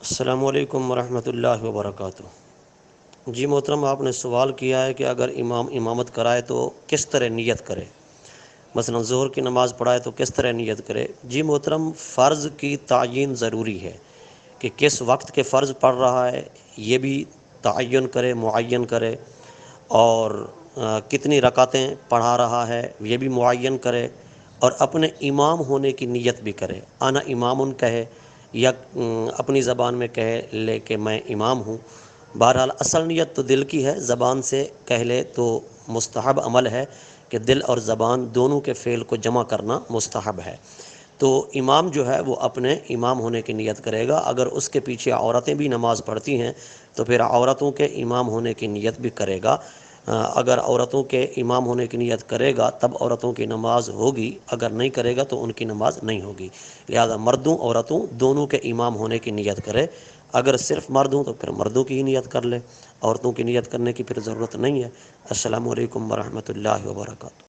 السلام علیکم ورحمۃ اللہ وبرکاتہ۔ جی محترم، آپ نے سوال کیا ہے کہ اگر امام امامت کرائے تو کس طرح نیت کرے، مثلا ظہر کی نماز پڑھائے تو کس طرح نیت کرے۔ جی محترم، فرض کی تعیین ضروری ہے کہ کس وقت کے فرض پڑھ رہا ہے، یہ بھی تعین کرے، معین کرے، اور کتنی رکعتیں پڑھا رہا ہے یہ بھی معین کرے، اور اپنے امام ہونے کی نیت بھی کرے۔ انا امام کہے یا اپنی زبان میں کہے لے کہ میں امام ہوں۔ بہرحال اصل نیت تو دل کی ہے، زبان سے کہہ لے تو مستحب عمل ہے کہ دل اور زبان دونوں کے فعل کو جمع کرنا مستحب ہے۔ تو امام جو ہے وہ اپنے امام ہونے کی نیت کرے گا۔ اگر اس کے پیچھے عورتیں بھی نماز پڑھتی ہیں تو پھر عورتوں کے امام ہونے کی نیت بھی کرے گا۔ اگر عورتوں کے امام ہونے کی نیت کرے گا تب عورتوں کی نماز ہوگی، اگر نہیں کرے گا تو ان کی نماز نہیں ہوگی۔ لہذا مردوں عورتوں دونوں کے امام ہونے کی نیت کرے۔ اگر صرف مرد ہوں تو پھر مردوں کی ہی نیت کر لے، عورتوں کی نیت کرنے کی پھر ضرورت نہیں ہے۔ السلام علیکم ورحمۃ اللہ وبرکاتہ۔